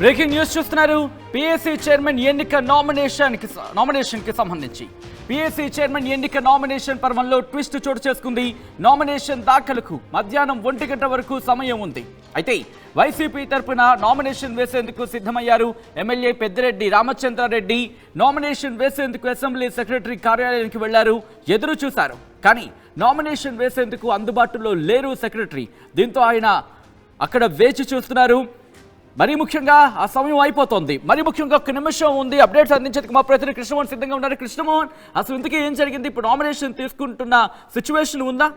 Breaking news చూస్తున్నారు. PAC chairman ఎన్నిక nomination కి సంబంధించి పీఏసీ చైర్మన్ ఎన్నిక నామినేషన్ పర్వంలో ట్విస్ట్ చోటు చేసుకుంది. నామినేషన్ దాఖలకు మధ్యాహ్నం 1 గంట వరకు సమయం ఉంది. అయితే వైసీపీ తరపున నామినేషన్ వేసేందుకు సిద్ధమయ్యారు. ఎమ్మెల్యే పెద్దిరెడ్డి రామచంద్రారెడ్డి నామినేషన్ వేసేందుకు అసెంబ్లీ సెక్రటరీ కార్యాలయానికి వెళ్లారు. ఎదురు చూశారు, కానీ నామినేషన్ వేసేందుకు అందుబాటులో లేరు సెక్రటరీ. దీంతో ఆయన అక్కడ వేచి చూస్తున్నారు. మరీ ముఖ్యంగా ఆ సమయం అయిపోతుంది. మరీ ముఖ్యంగా 1 నిమిషం ఉంది. అప్డేట్స్ అందించేందుకు మా ప్రతినిధి కృష్ణమోహన్ సిద్ధంగా ఉన్నారు. కృష్ణమోహన్, అసలు ఇంతకీ ఏం జరిగింది? ఇప్పుడు నామినేషన్ తీసుకుంటున్న సిచ్యువేషన్ ఉందా?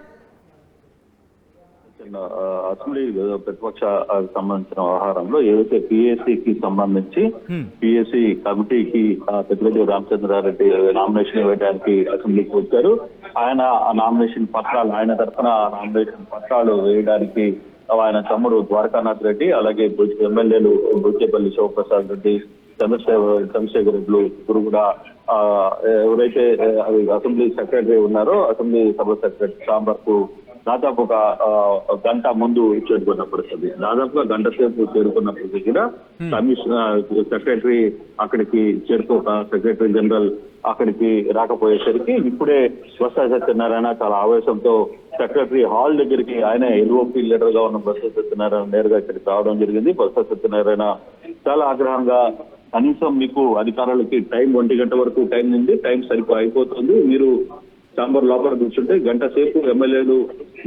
అసెంబ్లీ ప్రతిపక్ష సంబంధించిన వ్యవహారంలో ఏదైతే పిఎస్సికి సంబంధించి పిఎస్సి కమిటీకి పెద్దిరెడ్డి రామచంద్రారెడ్డి నామినేషన్ వేయడానికి అసెంబ్లీకి వచ్చారు. ఆయన ఆ నామినేషన్ పత్రాలు, ఆయన తరఫున నామినేషన్ పత్రాలు వేయడానికి ఆయన తమ్ముడు ద్వారకానాథ్ రెడ్డి, అలాగే ఎమ్మెల్యేలు బుచ్చేపల్లి శివప్రసాద్ రెడ్డి, చంద్రశేఖర్ రెడ్డి ఇద్దరు కూడా ఎవరైతే అసెంబ్లీ సెక్రటరీ ఉన్నారో అసెంబ్లీ సభ సెక్రటరీ ఛాంబర్ కు దాదాపు ఒక గంట ముందు చేరుకున్న పరిస్థితి. దాదాపుగా గంట సేపు చేరుకున్నప్పటికీ కూడా కమిషనర్ సెక్రటరీ అక్కడికి సెక్రటరీ జనరల్ అక్కడికి రాకపోయేసరికి ఇప్పుడే బొత్స సత్యనారాయణ చాలా ఆవేశంతో సెక్రటరీ హాల్ దగ్గరికి, ఆయన ఎల్ఓపీ లీడర్ గా ఉన్న బొత్స సత్యనారాయణ నేరుగా ఇక్కడికి రావడం జరిగింది. బొత్స సత్యనారాయణ చాలా ఆగ్రహంగా, కనీసం మీకు అధికారులకి టైం 1 గంట వరకు టైం ఉంది, టైం అయిపోతుంది, మీరు ఛాంబర్ లోపల కూర్చుంటే గంట సేపు ఎమ్మెల్యేలు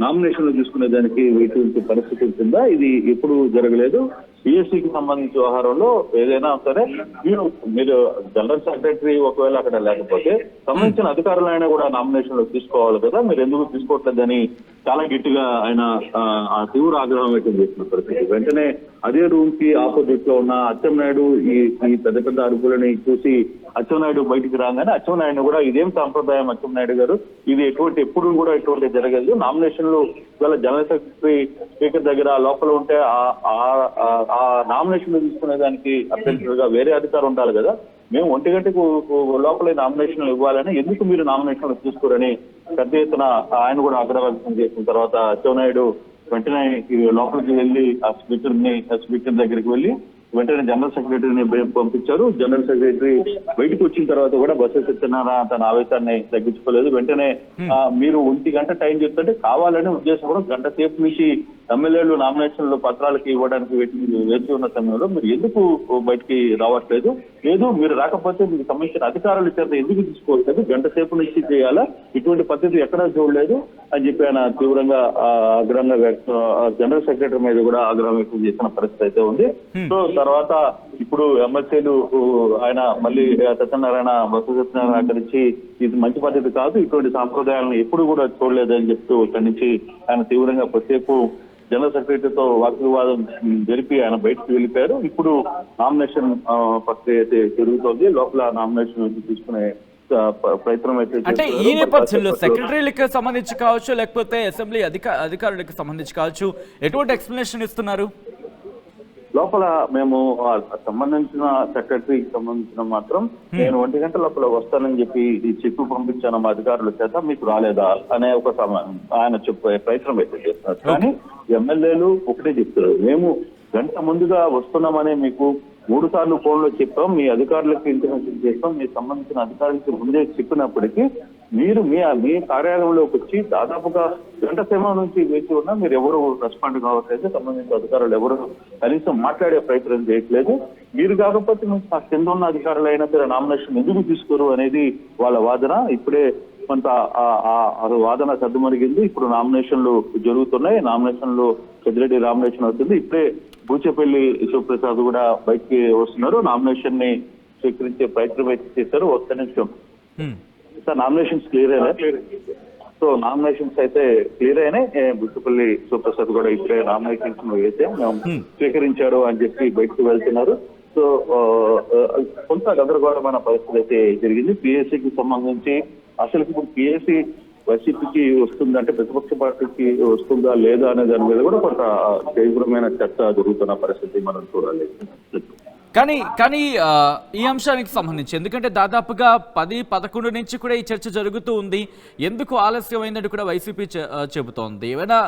నామినేషన్లు తీసుకునే దానికి వేటి పరిస్థితి ఉంటుందా? ఇది ఎప్పుడు జరగలేదు. పిఎస్సికి సంబంధించిన వ్యవహారంలో ఏదైనా సరే మీరు జనరల్ సెక్రటరీ ఒకవేళ అక్కడ లేకపోతే సంబంధించిన అధికారులైనా కూడా నామినేషన్లు తీసుకోవాలి కదా, మీరు ఎందుకు తీసుకోవట్లేదని చాలా గట్టిగా ఆయన ఆ తీవ్ర ఆగ్రహం వ్యక్తం చేసిన పరిస్థితి. వెంటనే అదే రూమ్ కి ఆపోజిట్ లో ఉన్న అచ్చెన్నాయుడు ఈ పెద్ద పెద్ద అరుపులని చూసి అచ్చెన్నాయుడు బయటికి రాగానే అచ్చెన్నాయుడు కూడా ఇదేం సాంప్రదాయం అచ్చెన్నాయుడు గారు, ఇది ఎప్పుడు కూడా ఎటువంటి జరగదు, నామినేషన్లు ఇవాళ జనరల్ సెక్రటరీ స్పీకర్ దగ్గర లోపల ఉంటే ఆ నామినేషన్లు తీసుకునే దానికి అభ్యర్థులుగా వేరే అధికారం ఉండాలి కదా, మేము 1 గంటకు లోపల నామినేషన్లు ఇవ్వాలని ఎందుకు మీరు నామినేషన్లు తీసుకోరని పెద్ద ఎత్తున ఆయన కూడా ఆగ్రహం వ్యక్తం చేసిన తర్వాత అచ్చెన్నాయుడు వెంటనే లోపలికి వెళ్ళి ఆ స్పీకర్ దగ్గరికి వెళ్ళి వెంటనే జనరల్ సెక్రటరీని పంపించారు. జనరల్ సెక్రటరీ బయటకు వచ్చిన తర్వాత కూడా బొత్స సత్యనారాయణ తన ఆవేశాన్ని తగ్గించుకోలేదు. వెంటనే మీరు 1 గంట టైం చెప్తుంటే కావాలనే ఉద్దేశం కూడా గంట సేపు నుంచి ఎమ్మెల్యేలు నామినేషన్లు పత్రాలకి ఇవ్వడానికి వేచి ఉన్న సమయంలో మీరు ఎందుకు బయటికి రావట్లేదు, లేదు మీరు రాకపోతే మీకు సంబంధించిన అధికారుల చేత ఎందుకు తీసుకోవట్లేదు, గంట సేపు నుంచి చేయాలా, ఇటువంటి పద్ధతి ఎక్కడా చూడలేదు అని చెప్పి ఆయన తీవ్రంగా ఆగ్రహంగా జనరల్ సెక్రటరీ మీద కూడా ఆగ్రహం వ్యక్తం చేసిన పరిస్థితి అయితే ఉంది. సో తర్వాత ఇప్పుడు ఎమ్మెల్సీలు ఆయన మళ్ళీ సత్యనారాయణ బొత్స సత్యనారాయణ అక్కడి నుంచి ఇది మంచి పద్ధతి కాదు, ఇటువంటి సాంప్రదాయాలను ఎప్పుడు కూడా చూడలేదని చెప్తూ అక్కడి నుంచి ఆయన తీవ్రంగా కొద్దిసేపు జనరల్ సెక్రటరీతో వాగ్వివాదం జరిపి ఆయన బయటకు వెళ్ళిపోయారు. ఇప్పుడు నామినేషన్ ప్రక్రియ అయితే జరుగుతోంది. లోపల నామినేషన్ తీసుకునే ప్రయత్నం అయితే. అంటే ఈ నేపథ్యంలో సెక్రటరీలకు సంబంధించి కావచ్చు, లేకపోతే అసెంబ్లీ అధికారులకు సంబంధించి కావచ్చు, ఎటువంటి ఎక్స్ప్లెనేషన్ ఇస్తున్నారు? లోపల మేము సంబంధించిన సెక్రటరీకి సంబంధించిన మాత్రం నేను 1 గంట లోపల వస్తానని చెప్పి పంపించాను మా అధికారుల చేత, మీకు రాలేదా అనే ఒక ఆయన చెప్పే ప్రయత్నం అయితే చేస్తున్నారు. కానీ ఎమ్మెల్యేలు ఒకటే చెప్తారు, మేము గంట ముందుగా వస్తున్నామని మీకు 3 సార్లు ఫోన్లో చెప్పాం, మీ అధికారులకు ఇంటిమేషన్ చేస్తాం, మీ సంబంధించిన అధికారులకు ముందే చెప్పినప్పటికీ మీరు మీ కార్యాలయంలోకి వచ్చి దాదాపుగా గంట సమయం నుంచి వేచి ఉన్నా మీరు ఎవరు రెస్పాండ్ కావట్లేదు, సంబంధించిన అధికారులు ఎవరు కనీసం మాట్లాడే ప్రయత్నం చేయట్లేదు, మీరు కాకపోతే ఆ కింద ఉన్న అధికారులైనా సరే నామినేషన్ ఎందుకు తీసుకోరు అనేది వాళ్ళ వాదన. ఇప్పుడే కొంత వాదన సర్దుమరిగింది. ఇప్పుడు నామినేషన్లు జరుగుతున్నాయి. నామినేషన్లు పెద్దిరెడ్డి నామినేషన్ అవుతుంది. ఇప్పుడే బూచేపల్లి శివప్రసాద్ కూడా బయటికి వస్తున్నారు. నామినేషన్ ని స్వీకరించే ప్రయత్నం అయితే చేశారు. 1 నిమిషం సార్, నామినేషన్స్ క్లియర్ అయినా? సో నామినేషన్స్ అయితే క్లియర్ అయినాయి. బూచేపల్లి శివప్రసాద్ కూడా ఇప్పుడే నామినేషన్స్ వేస్తే మేము స్వీకరించారు అని చెప్పి బయటకు వెళ్తున్నారు. సో కొంత గందరగోళమైన పరిస్థితి అయితే జరిగింది. పిఎస్సికి సంబంధించి అసలు ఇప్పుడు పిఎస్సి వైసీపీకి వస్తుందంటే ప్రతిపక్ష పార్టీకి వస్తుందా లేదా అనే దాని మీద కూడా కొంత తీవ్రమైన చర్చ జరుగుతున్న పరిస్థితి మనం చూడాలి. కానీ ఈ అంశానికి సంబంధించి ఎందుకంటే దాదాపుగా 10-11 నుంచి కూడా ఈ చర్చ జరుగుతూ ఉంది. ఎందుకు ఆలస్యమైందని కూడా వైసీపీ చెబుతోంది. ఏమైనా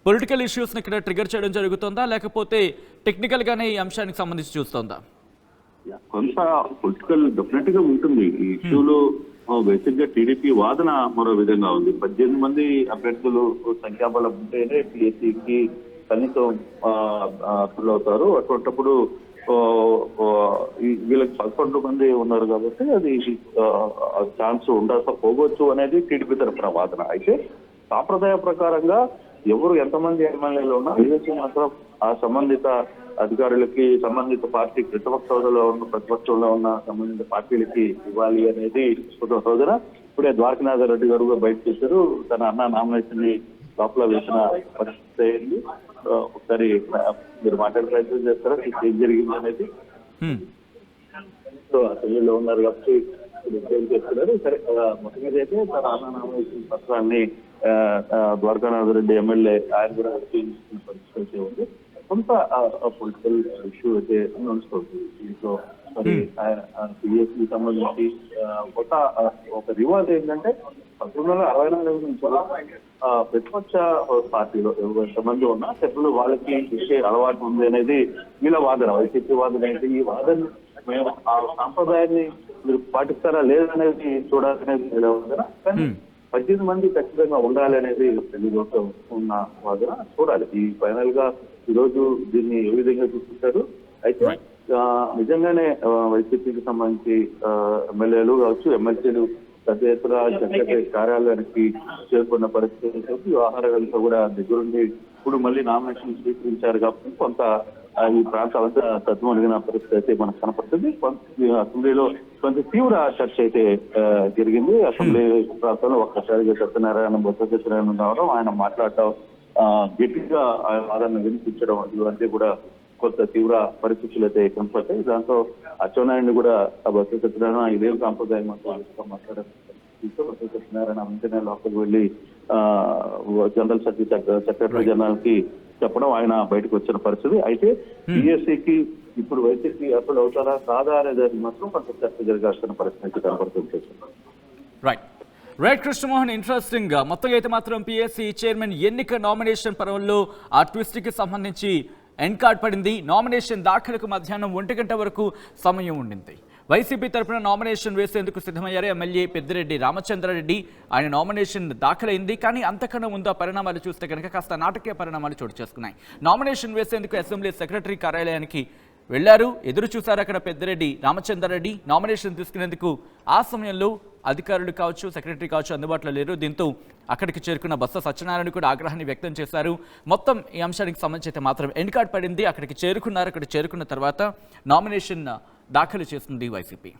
పొలిటికల్ ఇష్యూస్ని ఇక్కడ ట్రిగర్ చేయడం జరుగుతుందా, లేకపోతే టెక్నికల్గానే ఈ అంశానికి సంబంధించి చూస్తుందా? కొంత పొలిటికల్ డెఫినెట్ గా ఉంటుంది ఈ ఇష్యూలో. బేసిక్ గా టీడీపీ వాదన మరో విధంగా ఉంది. 18 మంది అభ్యర్థులు సంఖ్యాబలం ఉంటేనే పిఎస్సికి కనీసం ఫుల్ అవుతారు. అటువంటిప్పుడు వీళ్ళకి 11 మంది ఉన్నారు కాబట్టి అది ఛాన్స్ ఉండకపోవచ్చు అనేది టీడీపీ తరఫున వాదన. అయితే సాంప్రదాయ ప్రకారంగా ఎవరు ఎంతమంది ఎమ్మెల్యేలు ఉన్నా బీజేపీ మాత్రం ఆ సంబంధిత అధికారులకి, సంబంధిత పార్టీ ప్రతిపక్షంలో ఉన్న సంబంధిత పార్టీలకి ఇవ్వాలి అనేది ఒక రోజున ఇప్పుడే ద్వారకానాథ్ రెడ్డి గారు బయట చేశారు. తన అన్న నామినేషన్ ని లోపల వేసిన పరిస్థితి అయింది. ఒకసారి మీరు మాట్లాడే ప్రయత్నం చేస్తారా ఏం జరిగింది అనేది? సో అసెంబ్లీలో ఉన్నారు కాబట్టి ఏం చేస్తున్నారు. సరే, మొత్తం మీద అయితే తన అన్న నామినేషన్ పత్రాన్ని ద్వారకానాథ్ రెడ్డి ఎమ్మెల్యే ఆయన కూడా తీసుకున్న పరిస్థితి ఉంది. కొంత పొలిటికల్ ఇష్యూ అయితే నడుస్తుంది దీంట్లో. మరి పిఎస్సి సంబంధించి ఒక రివాజ్ ఏంటంటే 1964 నుంచి ప్రతిపక్ష పార్టీలో ఎంతమంది ఉన్నా సభ్యులు వాళ్ళకి ఇచ్చే అలవాటు ఉంది అనేది వీళ్ళ వాదన. వైసీపీ వాదన అయితే ఈ వాదన మేము ఆ సాంప్రదాయాన్ని మీరు పాటిస్తారా లేదనేది చూడాలనేది వీళ్ళ వాదన. కానీ 18 మంది ఖచ్చితంగా ఉండాలి అనేది తెలుగులో ఉన్న వాదన. చూడాలి ఈ ఫైనల్ గా ఈరోజు దీన్ని ఏ విధంగా చూపిస్తారు. అయితే నిజంగానే వైసీపీకి సంబంధించి ఎమ్మెల్యేలు కావచ్చు, ఎమ్మెల్సీలు పెద్ద ఎత్తున సెక్రటరీ కార్యాలయానికి చేరుకున్న పరిస్థితి, వ్యవహారాలతో కూడా దగ్గరుండి ఇప్పుడు మళ్ళీ నామినేషన్ స్వీకరించారు కాబట్టి కొంత ఈ ప్రాంతాలంతా తత్వమడిగిన పరిస్థితి అయితే మనకు కనపడుతుంది. అసెంబ్లీలో కొంత తీవ్ర చర్చ అయితే జరిగింది. అసెంబ్లీ ప్రాంతంలో ఒక్కసారిగా బొత్స సత్యనారాయణ రావడం, ఆయన మాట్లాడటం, గట్టిగా ఆయన వాదనను వినిపించడం ఇవన్నీ కూడా కొంత తీవ్ర పరిస్థితులు అయితే కనపడతాయి. దాంతో అచ్చెన్నాయుడిని కూడా బొత్స సత్యనారాయణ ఇదే సాంప్రదాయం మాట్లాడారు. బొత్స సత్యనారాయణ వెంటనే లోపలికి వెళ్లి జనరల్ సెక్రటరీ జనరల్ కి చెప్పడం, ఆయన బయటకు వచ్చిన పరిస్థితి. అయితే పిఎస్సికి ఇప్పుడు వైసీపీ అప్పుడు అవుతారా కాదా అనేది మాత్రం కొంత చర్చ జరగాల్సిన పరిస్థితి కనబడుతుంది. Right Krishnamohan, interesting. మొత్తం అయితే మాత్రం పిఎస్సి చైర్మన్ ఎన్నిక నామినేషన్ పర్వంలో ఆ ట్విస్ట్కి సంబంధించి ఎండ్ కార్డ్ పడింది. నామినేషన్ దాఖలకు మధ్యాహ్నం 1 గంట వరకు సమయం ఉండింది. వైసీపీ తరఫున నామినేషన్ వేసేందుకు సిద్ధమయ్యారు ఎమ్మెల్యే పెద్దిరెడ్డి రామచంద్రారెడ్డి. ఆయన నామినేషన్ దాఖలైంది. కానీ అంతకన్నా ముందు పరిణామాలు చూస్తే కనుక కాస్త నాటకీయ పరిణామాలు చోటు చేసుకున్నాయి. నామినేషన్ వేసేందుకు అసెంబ్లీ సెక్రటరీ కార్యాలయానికి వెళ్లారు. ఎదురు చూశారు అక్కడ పెద్దిరెడ్డి రామచంద్రారెడ్డి. నామినేషన్ తీసుకునేందుకు ఆ సమయంలో అధికారులు కావచ్చు, సెక్రటరీ కావచ్చు అందుబాటులో లేరు. దీంతో అక్కడికి చేరుకున్న బొత్స సత్యనారాయణ కూడా ఆగ్రహాన్ని వ్యక్తం చేశారు. మొత్తం ఈ అంశానికి సంబంధించి అయితే మాత్రం ఎండ్ కార్డ్ పడింది. అక్కడికి చేరుకున్నారు. అక్కడ చేరుకున్న తర్వాత నామినేషన్ దాఖలు చేస్తుంది వైసీపీ.